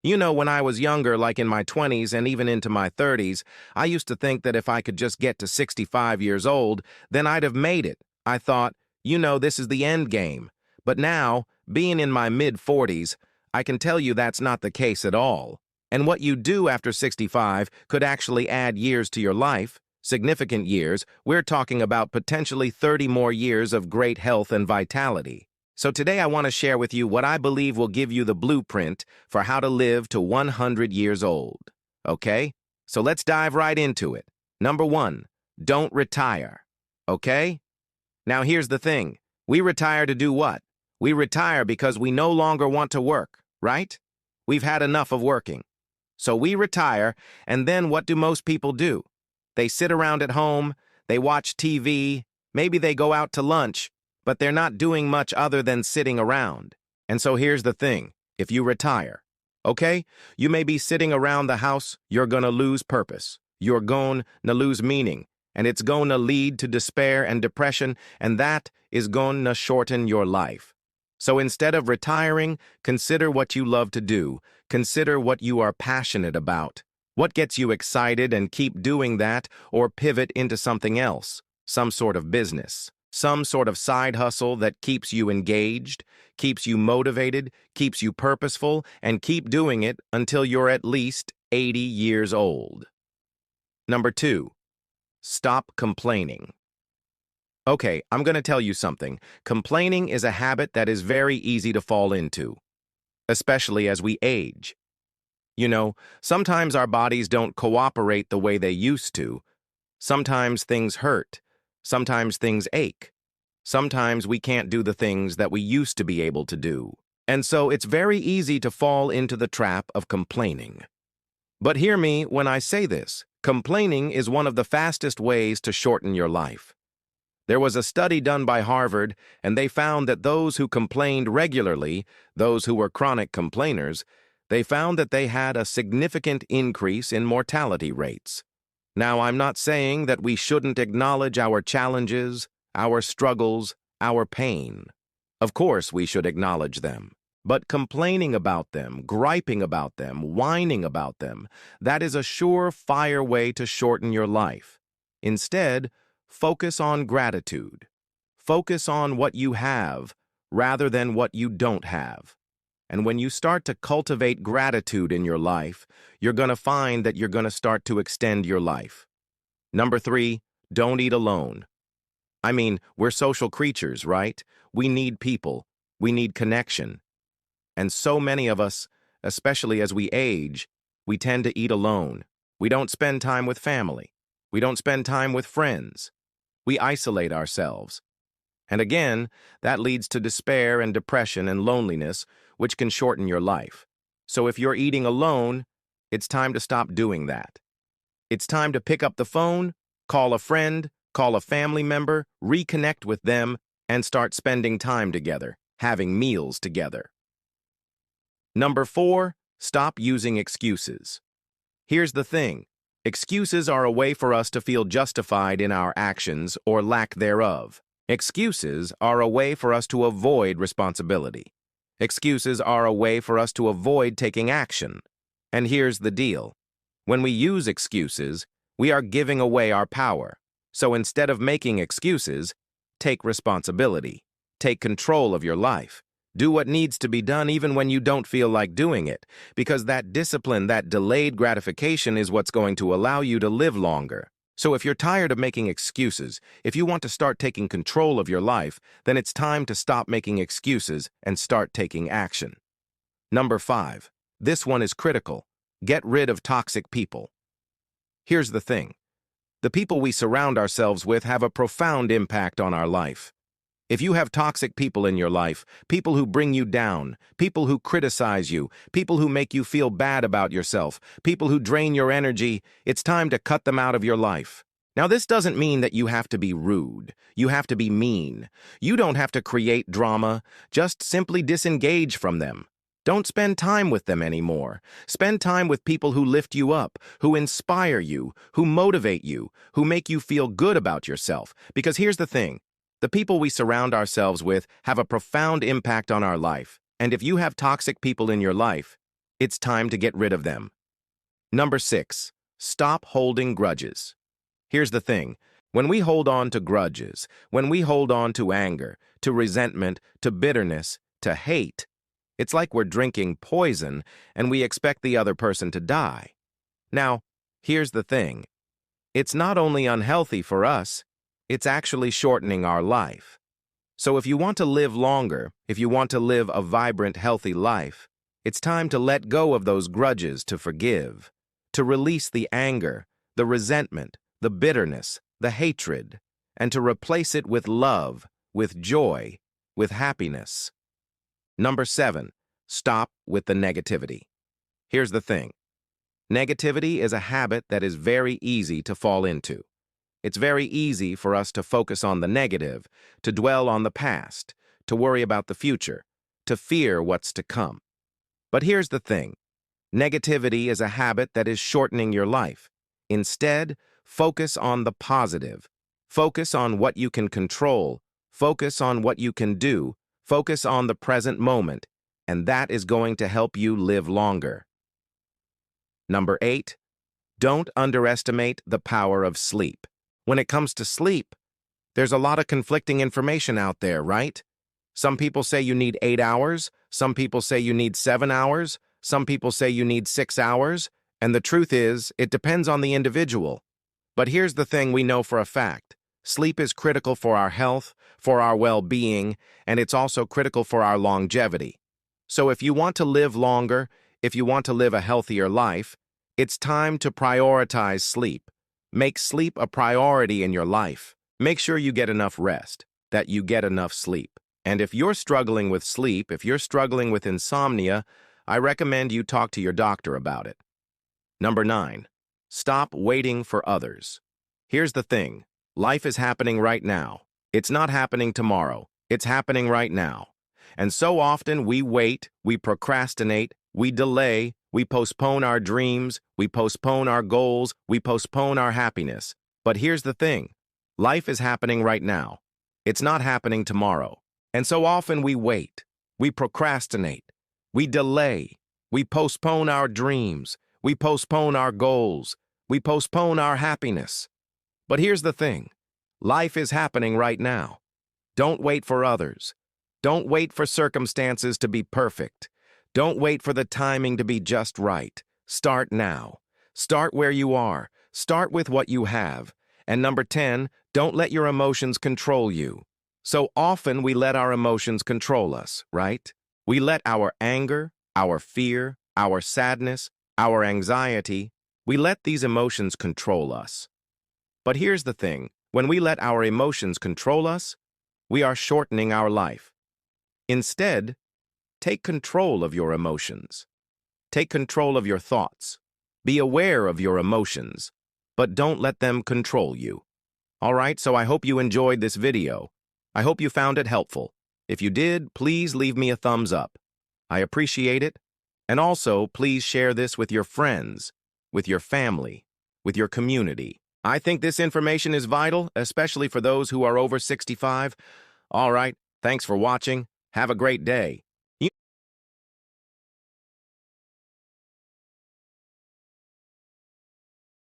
You know, when I was younger, like in my 20s and even into my 30s, I used to think that if I could just get to 65 years old, then I'd have made it. I thought, this is the end game. But now, being in my mid-40s, I can tell you that's not the case at all. And what you do after 65 could actually add years to your life, significant years. We're talking about potentially 30 more years of great health and vitality. So today I want to share with you what I believe will give you the blueprint for how to live to 100 years old. Okay? So let's dive right into it. Number 1, don't retire. Okay? Now here's the thing. We retire to do what? We retire because we no longer want to work, right? We've had enough of working. So we retire, and then what do most people do? They sit around at home, they watch TV, maybe they go out to lunch, but they're not doing much other than sitting around. And so here's the thing. If you retire, okay, you may be sitting around the house, you're gonna lose purpose. You're gonna lose meaning, and it's gonna lead to despair and depression, and that is gonna shorten your life. So instead of retiring, consider what you love to do. Consider what you are passionate about. What gets you excited, and keep doing that, or pivot into something else, some sort of business, some sort of side hustle that keeps you engaged, keeps you motivated, keeps you purposeful, and keep doing it until you're at least 80 years old. Number 2, stop complaining. Okay, I'm going to tell you something. Complaining is a habit that is very easy to fall into, especially as we age. Sometimes our bodies don't cooperate the way they used to. Sometimes things hurt. Sometimes things ache. Sometimes we can't do the things that we used to be able to do. And so it's very easy to fall into the trap of complaining. But hear me when I say this. Complaining is one of the fastest ways to shorten your life. There was a study done by Harvard, and they found that those who complained regularly, those who were chronic complainers, they found that they had a significant increase in mortality rates. Now, I'm not saying that we shouldn't acknowledge our challenges, our struggles, our pain. Of course, we should acknowledge them. But complaining about them, griping about them, whining about them, that is a surefire way to shorten your life. Instead, focus on gratitude. Focus on what you have rather than what you don't have. And when you start to cultivate gratitude in your life, you're going to find that you're going to start to extend your life. Number 3, don't eat alone. I mean, we're social creatures, right? We need people. We need connection. And so many of us, especially as we age, we tend to eat alone. We don't spend time with family. We don't spend time with friends. We isolate ourselves. And again, that leads to despair and depression and loneliness, which can shorten your life. So if you're eating alone, it's time to stop doing that. It's time to pick up the phone, call a friend, call a family member, reconnect with them, and start spending time together, having meals together. Number 4, stop using excuses. Here's the thing. Excuses are a way for us to feel justified in our actions or lack thereof. Excuses are a way for us to avoid responsibility. Excuses are a way for us to avoid taking action. And here's the deal. When we use excuses, we are giving away our power. So instead of making excuses, take responsibility. Take control of your life. Do what needs to be done even when you don't feel like doing it, because that discipline, that delayed gratification is what's going to allow you to live longer. So if you're tired of making excuses, if you want to start taking control of your life, then it's time to stop making excuses and start taking action. Number 5. This one is critical. Get rid of toxic people. Here's the thing. The people we surround ourselves with have a profound impact on our life. If you have toxic people in your life, people who bring you down, people who criticize you, people who make you feel bad about yourself, people who drain your energy, it's time to cut them out of your life. Now, this doesn't mean that you have to be rude. You have to be mean. You don't have to create drama. Just simply disengage from them. Don't spend time with them anymore. Spend time with people who lift you up, who inspire you, who motivate you, who make you feel good about yourself. Because here's the thing. The people we surround ourselves with have a profound impact on our life, and if you have toxic people in your life, It's time to get rid of them. Number 6, stop holding grudges. Here's the thing. When we hold on to grudges, when we hold on to anger, to resentment, to bitterness, to hate, it's like we're drinking poison and we expect the other person to die. Now, here's the thing. It's not only unhealthy for us, it's actually shortening our life. So if you want to live longer, if you want to live a vibrant, healthy life, it's time to let go of those grudges, to forgive, to release the anger, the resentment, the bitterness, the hatred, and to replace it with love, with joy, with happiness. Number 7, stop with the negativity. Here's the thing. Negativity is a habit that is very easy to fall into. It's very easy for us to focus on the negative, to dwell on the past, to worry about the future, to fear what's to come. But here's the thing. Negativity is a habit that is shortening your life. Instead, focus on the positive. Focus on what you can control. Focus on what you can do. Focus on the present moment, and that is going to help you live longer. Number 8, don't underestimate the power of sleep. When it comes to sleep, there's a lot of conflicting information out there, right? Some people say you need 8 hours, some people say you need 7 hours, some people say you need 6 hours, and the truth is, it depends on the individual. But here's the thing we know for a fact. Sleep is critical for our health, for our well-being, and it's also critical for our longevity. So if you want to live longer, if you want to live a healthier life, it's time to prioritize sleep. Make sleep a priority in your life. Make sure you get enough rest, that you get enough sleep. And if you're struggling with sleep, if you're struggling with insomnia, I recommend you talk to your doctor about it. Number 9, stop waiting for others. Here's the thing. Life is happening right now. It's not happening tomorrow. It's happening right now. And so often we wait, we procrastinate, we delay, we postpone our dreams, we postpone our goals, we postpone our happiness. But here's the thing. Life is happening right now. It's not happening tomorrow. And so often we wait, we procrastinate, we delay, we postpone our dreams, we postpone our goals, we postpone our happiness. But here's the thing. Life is happening right now. Don't wait for others. Don't wait for circumstances to be perfect. Don't wait for the timing to be just right. Start now. Start where you are. Start with what you have. And number 10, don't let your emotions control you. So often we let our emotions control us, right? We let our anger, our fear, our sadness, our anxiety, we let these emotions control us. But here's the thing. When we let our emotions control us, we are shortening our life. Instead, take control of your emotions. Take control of your thoughts. Be aware of your emotions, but don't let them control you. All right, so I hope you enjoyed this video. I hope you found it helpful. If you did, please leave me a thumbs up. I appreciate it. And also, please share this with your friends, with your family, with your community. I think this information is vital, especially for those who are over 65. All right, thanks for watching. Have a great day.